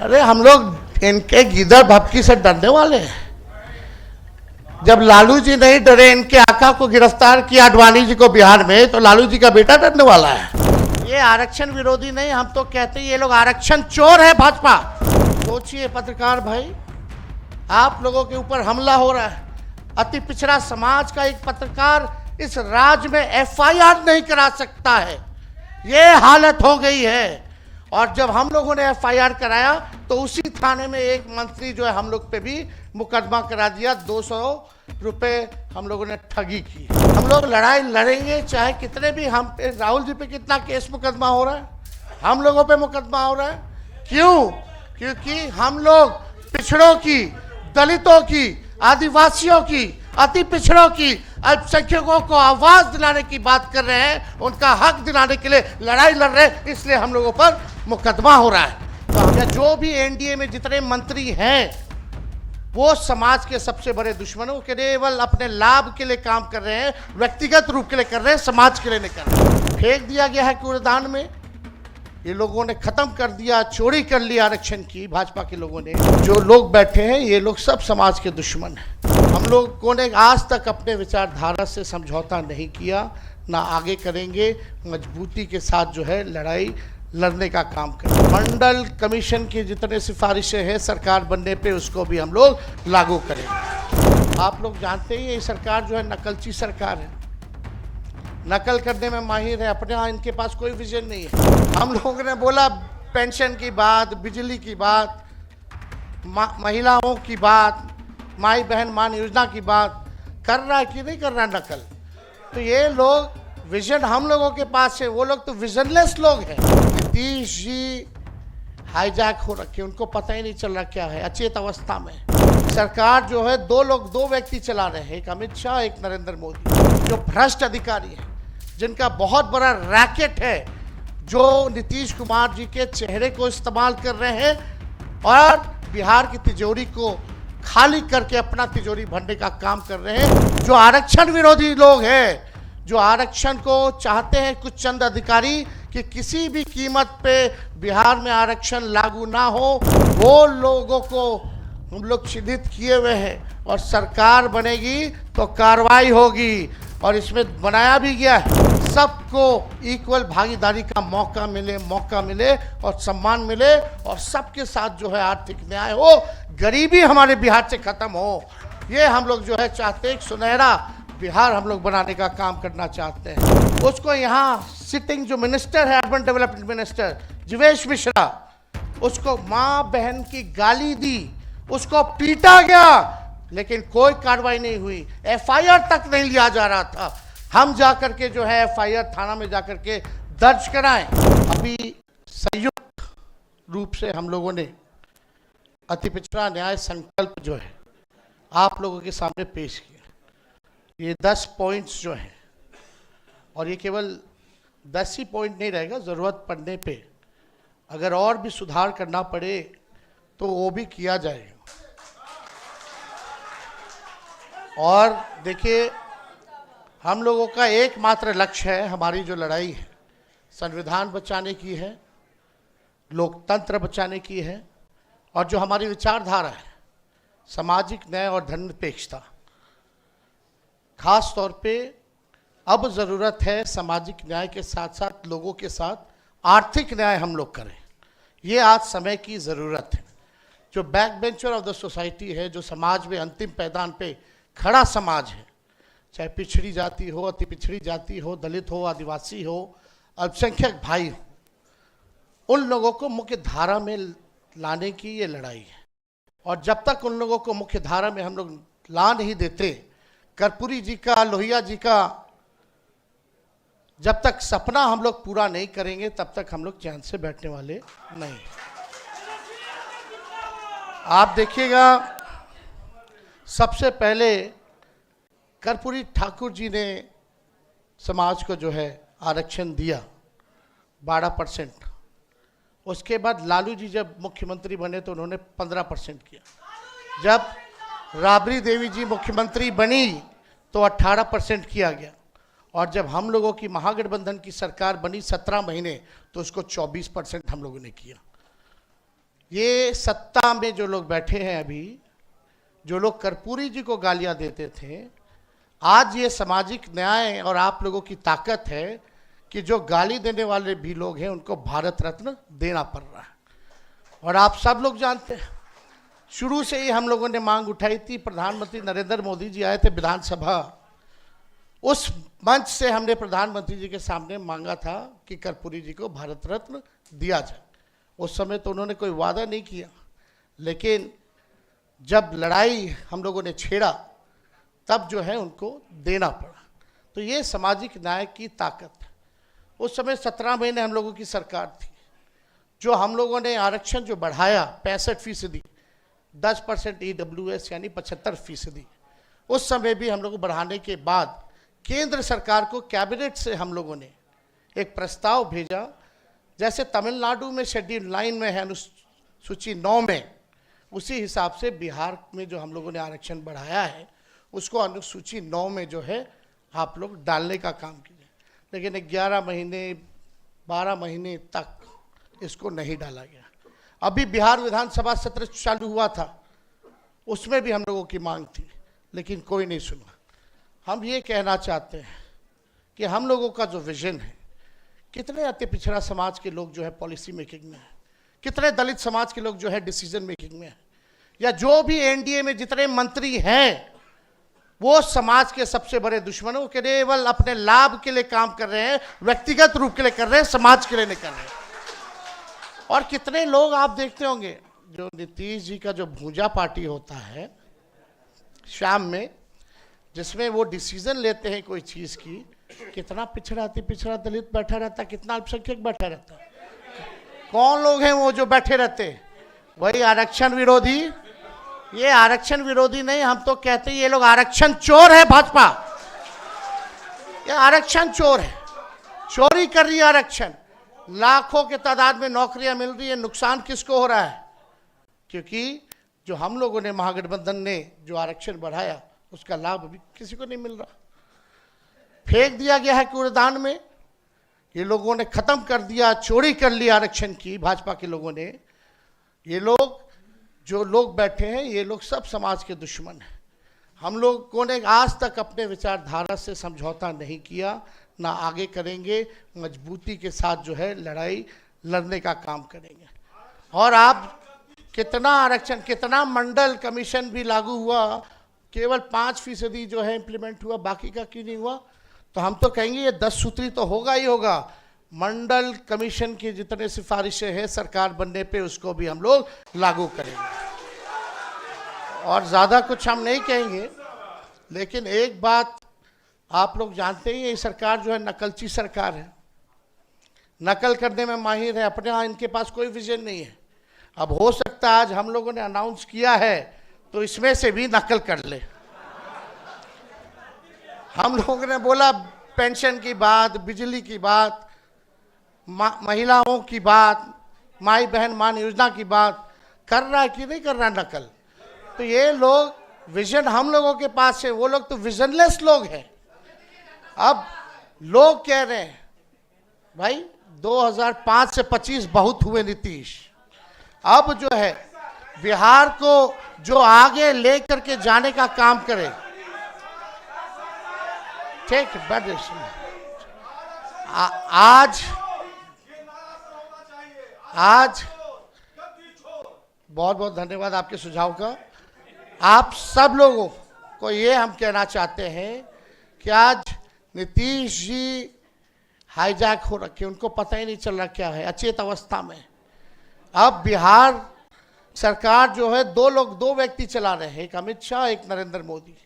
अरे हम लोग इनके गीदड़ भपकी से डरने वाले हैं। जब लालू जी नहीं डरे, इनके आका को गिरफ्तार किया आडवाणी जी को बिहार में, तो लालू जी का बेटा डरने वाला है। ये आरक्षण विरोधी नहीं, हम तो कहते हैं ये लोग आरक्षण चोर है भाजपा। सोचिए पत्रकार भाई, आप लोगों के ऊपर हमला हो रहा है। अति पिछड़ा समाज का एक पत्रकार इस राज्य में एफआईआर नहीं करा सकता है, ये हालत हो गई है। और जब हम लोगों ने एफआईआर कराया तो उसी थाने में एक मंत्री जो है हम लोग पे भी मुकदमा करा दिया। 200 रुपये हम लोगों ने ठगी की। हम लोग लड़ाई लड़ेंगे, चाहे कितने भी हम पे, राहुल जी पे कितना केस मुकदमा हो रहा है, हम लोगों पे मुकदमा हो रहा है। क्यों? क्योंकि हम लोग पिछड़ों की, दलितों की, आदिवासियों की, अति पिछड़ों की, अल्पसंख्यकों को आवाज दिलाने की बात कर रहे हैं, उनका हक दिलाने के लिए लड़ाई लड़ रहे हैं, इसलिए हम लोगों पर मुकदमा हो रहा है। तो जो भी एनडीए में जितने मंत्री हैं वो समाज के सबसे बड़े दुश्मनों के केवल अपने लाभ के लिए काम कर रहे हैं, व्यक्तिगत रूप के लिए कर रहे हैं, समाज के लिए नहीं कर रहे हैं। फेंक दिया गया है कूड़ेदान में, ये लोगों ने खत्म कर दिया, चोरी कर लिया आरक्षण की भाजपा के लोगों ने। जो लोग बैठे हैं ये लोग सब समाज के दुश्मन हैं। हम लोगों ने आज तक अपने विचारधारा से समझौता नहीं किया, ना आगे करेंगे। मजबूती के साथ जो है लड़ाई लड़ने का काम करें। मंडल कमीशन की जितने सिफारिशें हैं सरकार बनने पे, उसको भी हम लोग लागू करेंगे। आप लोग जानते ही ये सरकार जो है नकलची सरकार है, नकल करने में माहिर है। अपने यहाँ इनके पास कोई विजन नहीं है। हम लोगों ने बोला पेंशन की बात, बिजली की बात, महिलाओं की बात, माई बहन मान योजना की बात, कर रहा है कि नहीं कर रहा नकल। तो ये लोग विजन हम लोगों के पास है, वो लोग तो विजनलेस लोग हैं। नीतीश जी हाईजैक हो रखे, उनको पता ही नहीं चल रहा क्या है, अचेत अवस्था में सरकार जो है। दो व्यक्ति चला रहे हैं, एक अमित शाह, एक नरेंद्र मोदी, जो भ्रष्ट अधिकारी हैं, जिनका बहुत बड़ा रैकेट है, जो नीतीश कुमार जी के चेहरे को इस्तेमाल कर रहे हैं और बिहार की तिजोरी को खाली करके अपना तिजोरी भरने का काम कर रहे हैं। जो आरक्षण विरोधी लोग हैं, जो आरक्षण को चाहते हैं कुछ चंद अधिकारी कि किसी भी कीमत पे बिहार में आरक्षण लागू ना हो, वो लोगों को हम लोग चिन्हित किए हुए हैं। और सरकार बनेगी तो कार्रवाई होगी, और इसमें बनाया भी गया है सबको इक्वल भागीदारी का मौका मिले और सम्मान मिले, और सबके साथ जो है आर्थिक न्याय हो, गरीबी हमारे बिहार से खत्म हो। ये हम लोग जो है चाहते हैं, सुनहरा बिहार हम लोग बनाने का काम करना चाहते हैं। उसको यहाँ सिटिंग जो मिनिस्टर है, urban development minister Jivesh Mishra, उसको माँ बहन की गाली दी, उसको पीटा गया, लेकिन कोई कार्रवाई नहीं हुई। एफआईआर तक नहीं लिया जा रहा था। हम जाकर के जो है एफआईआर थाना में जाकर के दर्ज कराएं। अभी संयुक्त रूप से हम लोगों ने अति पिछड़ा न्याय संकल्प जो है आप लोगों के सामने पेश किया। ये 10 पॉइंट्स जो हैं, और ये केवल 10 ही पॉइंट नहीं रहेगा, ज़रूरत पड़ने पे अगर और भी सुधार करना पड़े तो वो भी किया जाएगा। और देखिए, हम लोगों का एकमात्र लक्ष्य है, हमारी जो लड़ाई है संविधान बचाने की है, लोकतंत्र बचाने की है, और जो हमारी विचारधारा है सामाजिक न्याय और धर्मनिरपेक्षता। खास तौर पे अब ज़रूरत है सामाजिक न्याय के साथ साथ लोगों के साथ आर्थिक न्याय हम लोग करें। ये आज समय की ज़रूरत है। जो backbencher of the society है, जो समाज में अंतिम पैदान पे खड़ा समाज है, चाहे पिछड़ी जाति हो, अति पिछड़ी जाति हो, दलित हो, आदिवासी हो, अल्पसंख्यक भाई हो, उन लोगों को मुख्य धारा में लाने की ये लड़ाई है। और जब तक उन लोगों को मुख्य धारा में हम लोग ला नहीं देते, कर्पूरी जी का, लोहिया जी का जब तक सपना हम लोग पूरा नहीं करेंगे, तब तक हम लोग चैन से बैठने वाले नहीं। आप देखिएगा, सबसे पहले कर्पूरी ठाकुर जी ने समाज को जो है आरक्षण दिया 12%। उसके बाद लालू जी जब मुख्यमंत्री बने तो उन्होंने 15% किया। जब राबड़ी देवी जी मुख्यमंत्री बनी तो 18% किया गया, और जब हम लोगों की महागठबंधन की सरकार बनी 17 महीने तो उसको 24% हम लोगों ने किया। ये सत्ता में जो लोग बैठे हैं अभी, जो लोग कर्पूरी जी को गालियां देते थे, आज ये सामाजिक न्याय और आप लोगों की ताकत है कि जो गाली देने वाले भी लोग हैं उनको भारत रत्न देना पड़ रहा है। और आप सब लोग जानते हैं, शुरू से ही हम लोगों ने मांग उठाई थी। प्रधानमंत्री नरेंद्र मोदी जी आए थे विधानसभा, उस मंच से हमने प्रधानमंत्री जी के सामने मांगा था कि कर्पूरी जी को भारत रत्न दिया जाए। उस समय तो उन्होंने कोई वादा नहीं किया, लेकिन जब लड़ाई हम लोगों ने छेड़ा तब जो है उनको देना पड़ा। तो ये सामाजिक न्याय की ताकत है। उस समय 17 महीने हम लोगों की सरकार थी, जो हम लोगों ने आरक्षण जो बढ़ाया 65%, 10% EWS यानी 75%, उस समय भी हम लोग बढ़ाने के बाद केंद्र सरकार को कैबिनेट से हम लोगों ने एक प्रस्ताव भेजा। जैसे तमिलनाडु में शेड्यूल 9 में है, अनुसूची 9 में, उसी हिसाब से बिहार में जो हम लोगों ने आरक्षण बढ़ाया है उसको अनुसूची 9 में जो है आप लोग डालने का काम कीजिए। लेकिन 11 महीने 12 महीने तक इसको नहीं डाला गया। अभी बिहार विधानसभा सत्र चालू हुआ था, उसमें भी हम लोगों की मांग थी, लेकिन कोई नहीं सुना। हम ये कहना चाहते हैं कि हम लोगों का जो विजन है, कितने अति पिछड़ा समाज के लोग जो है पॉलिसी मेकिंग में है, कितने दलित समाज के लोग जो है डिसीजन मेकिंग में है, या जो भी एनडीए में जितने मंत्री हैं वो समाज के सबसे बड़े दुश्मनों के केवल अपने लाभ के लिए काम कर रहे हैं, व्यक्तिगत रूप के लिए कर रहे हैं, समाज के लिए नहीं कर रहे हैं। और कितने लोग आप देखते होंगे, जो नीतीश जी का जो भूजा पार्टी होता है शाम में, जिसमें वो डिसीजन लेते हैं कोई चीज़ की, कितना पिछड़ा अति पिछड़ा दलित बैठा रहता है, कितना अल्पसंख्यक बैठा रहता है। कौन लोग हैं वो जो बैठे रहते हैं? वही आरक्षण विरोधी। ये आरक्षण विरोधी नहीं, हम तो कहते हैं ये लोग आरक्षण चोर है। भाजपा ये आरक्षण चोर है, चोरी कर रही है आरक्षण। लाखों के तादाद में नौकरियां मिल रही है, नुकसान किसको हो रहा है? क्योंकि जो हम लोगों ने महागठबंधन ने जो आरक्षण बढ़ाया उसका लाभ अभी किसी को नहीं मिल रहा, फेंक दिया गया है कूड़ेदान में। ये लोगों ने खत्म कर दिया, चोरी कर ली आरक्षण की, भाजपा के लोगों ने। ये लोग जो लोग बैठे हैं, ये लोग सब समाज के दुश्मन हैं। हम लोगों ने आज तक अपने विचारधारा से समझौता नहीं किया, ना आगे करेंगे। मजबूती के साथ जो है लड़ाई लड़ने का काम करेंगे। और आप कितना आरक्षण, कितना मंडल कमीशन भी लागू हुआ, केवल 5% जो है इम्प्लीमेंट हुआ, बाकी का क्यों नहीं हुआ? तो हम तो कहेंगे ये 10 सूत्री तो होगा ही होगा। मंडल कमीशन की जितने सिफारिशें हैं सरकार बनने पे, उसको भी हम लोग लागू करेंगे। और ज़्यादा कुछ हम नहीं कहेंगे, लेकिन एक बात आप लोग जानते ही, ये सरकार जो है नकलची सरकार है, नकल करने में माहिर है। अपने यहाँ इनके पास कोई विजन नहीं है। अब हो सकता है आज हम लोगों ने अनाउंस किया है तो इसमें से भी नकल कर ले। हम लोगों ने बोला पेंशन की बात, बिजली की बात, महिलाओं की बात, माई बहन मान योजना की बात, कर रहा है कि नहीं कर रहा नकल? तो ये लोग विजन हम लोगों के पास है, वो लोग तो विजनलेस लोग हैं। अब लोग कह रहे हैं भाई 2005 से 25 बहुत हुए नीतीश, अब जो है बिहार को जो आगे लेकर के जाने का काम करे। ठीक, आज बहुत बहुत धन्यवाद आपके सुझाव का। आप सब लोगों को ये हम कहना चाहते हैं कि आज नीतीश जी हाईजैक हो रखे, उनको पता ही नहीं चल रहा क्या है, अचेत अवस्था में। अब बिहार सरकार जो है दो व्यक्ति चला रहे हैं, एक अमित शाह, एक नरेंद्र मोदी।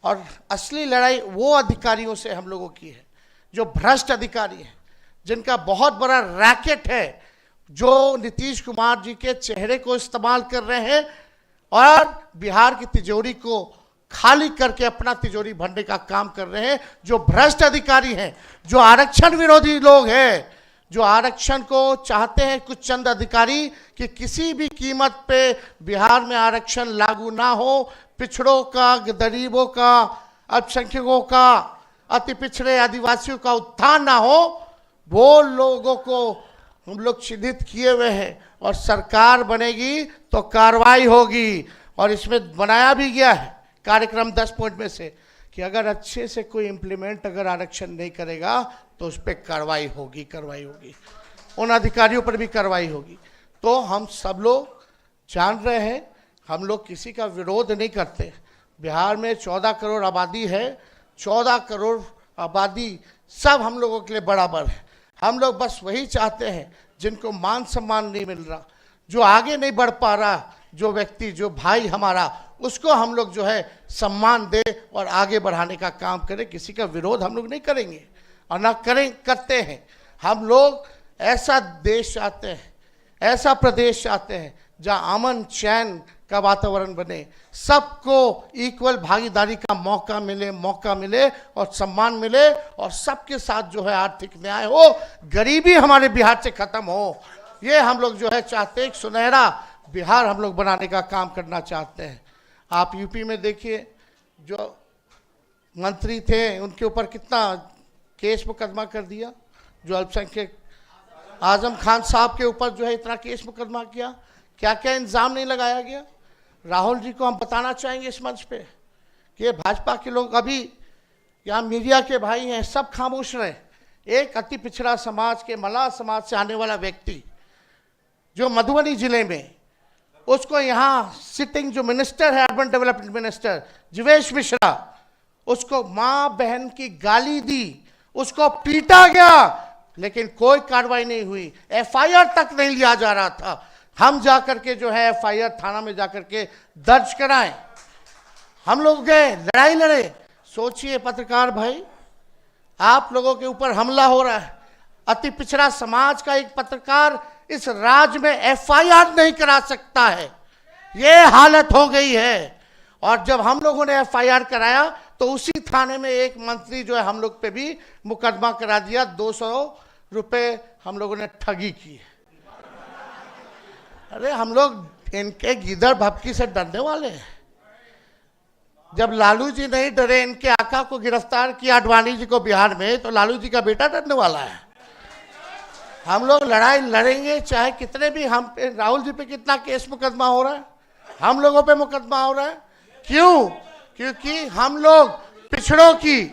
और असली लड़ाई वो अधिकारियों से हम लोगों की है जो भ्रष्ट अधिकारी हैं, जिनका बहुत बड़ा रैकेट है, जो नीतीश कुमार जी के चेहरे को इस्तेमाल कर रहे हैं और बिहार की तिजोरी को खाली करके अपना तिजोरी भरने का काम कर रहे हैं। जो भ्रष्ट अधिकारी हैं, जो आरक्षण विरोधी लोग हैं, जो आरक्षण को चाहते हैं कुछ चंद अधिकारी कि किसी भी कीमत पे बिहार में आरक्षण लागू ना हो, पिछड़ों का, गरीबों का, अल्पसंख्यकों का, अति पिछड़े आदिवासियों का उत्थान ना हो, वो लोगों को हम लोग चिन्हित किए हुए हैं और सरकार बनेगी तो कार्रवाई होगी। और इसमें बनाया भी गया है कार्यक्रम 10 पॉइंट में से कि अगर अच्छे से कोई इम्प्लीमेंट अगर आरक्षण नहीं करेगा तो उस पर कार्रवाई होगी उन अधिकारियों पर भी कार्रवाई होगी। तो हम सब लोग जान रहे हैं, हम लोग किसी का विरोध नहीं करते। बिहार में 14 करोड़ आबादी है, 14 करोड़ आबादी सब हम लोगों के लिए बराबर है। हम लोग बस वही चाहते हैं जिनको मान सम्मान नहीं मिल रहा, जो आगे नहीं बढ़ पा रहा, जो व्यक्ति जो भाई हमारा, उसको हम लोग जो है सम्मान दे और आगे बढ़ाने का काम करें। किसी का विरोध हम लोग नहीं करेंगे और ना करते हैं। हम लोग ऐसा देश चाहते हैं, ऐसा प्रदेश चाहते हैं जहाँ अमन चैन का वातावरण बने, सबको इक्वल भागीदारी का मौका मिले और सम्मान मिले और सबके साथ जो है आर्थिक न्याय हो, गरीबी हमारे बिहार से खत्म हो। ये हम लोग जो है चाहते हैं, एक सुनहरा बिहार हम लोग बनाने का काम करना चाहते हैं। आप यूपी में देखिए, जो मंत्री थे उनके ऊपर कितना केस मुकदमा कर दिया, जो अल्पसंख्यक आजम खान साहब के ऊपर जो है इतना केस मुकदमा किया, क्या क्या इंजाम नहीं लगाया गया। राहुल जी को हम बताना चाहेंगे इस मंच पे कि भाजपा के लोग अभी यहाँ मीडिया के भाई हैं, सब खामोश रहे। एक अति पिछड़ा समाज के मल्लाह समाज से आने वाला व्यक्ति जो मधुबनी जिले में, उसको यहाँ सिटिंग जो मिनिस्टर है urban development minister Jivesh Mishra, उसको माँ बहन की गाली दी, उसको पीटा गया, लेकिन कोई कार्रवाई नहीं हुई, एफआईआर तक नहीं लिया जा रहा था। हम जाकर के जो है एफआईआर थाना में जाकर के दर्ज कराएं। हम लोग गए, लड़ाई लड़े। सोचिए पत्रकार भाई, आप लोगों के ऊपर हमला हो रहा है, अति पिछड़ा समाज का एक पत्रकार इस राज्य में एफआईआर नहीं करा सकता है, ये हालत हो गई है। और जब हम लोगों ने एफआईआर कराया तो उसी थाने में एक मंत्री जो है हम लोग पे भी मुकदमा करा दिया, 200 रुपये हम लोगों ने ठगी की। अरे हम लोग इनके गिदड़ भपकी से डरने वाले हैं। जब लालू जी नहीं डरे, इनके आका को गिरफ्तार किया आडवाणी जी को बिहार में, तो लालू जी का बेटा डरने वाला है। हम लोग लड़ाई लड़ेंगे, चाहे कितने भी हम पे, राहुल जी पे कितना केस मुकदमा हो रहा है, हम लोगों पे मुकदमा हो रहा है। क्यों? क्योंकि हम लोग पिछड़ों की,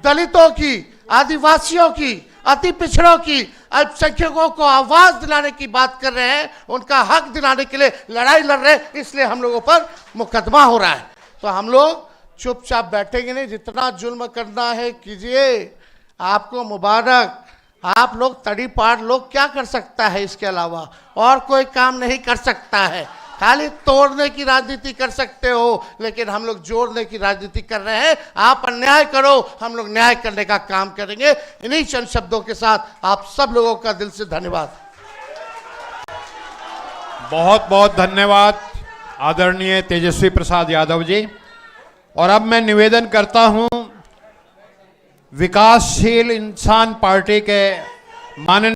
दलितों की, आदिवासियों की, अति पिछड़ों की, अल्पसंख्यकों को आवाज दिलाने की बात कर रहे हैं, उनका हक दिलाने के लिए लड़ाई लड़ रहे हैं, इसलिए हम लोगों पर मुकदमा हो रहा है। तो हम लोग चुपचाप बैठेंगे नहीं, जितना जुल्म करना है कीजिए, आपको मुबारक। आप लोग तड़ी पार लोग क्या कर सकता है, इसके अलावा और कोई काम नहीं कर सकता है। खाली तोड़ने की राजनीति कर सकते हो, लेकिन हम लोग जोड़ने की राजनीति कर रहे हैं। आप अन्याय करो, हम लोग न्याय करने का काम करेंगे। इन्हीं चंद शब्दों के साथ आप सब लोगों का दिल से धन्यवाद। बहुत बहुत धन्यवाद आदरणीय तेजस्वी प्रसाद यादव जी। और अब मैं निवेदन करता हूं विकासशील इंसान पार्टी के माननीय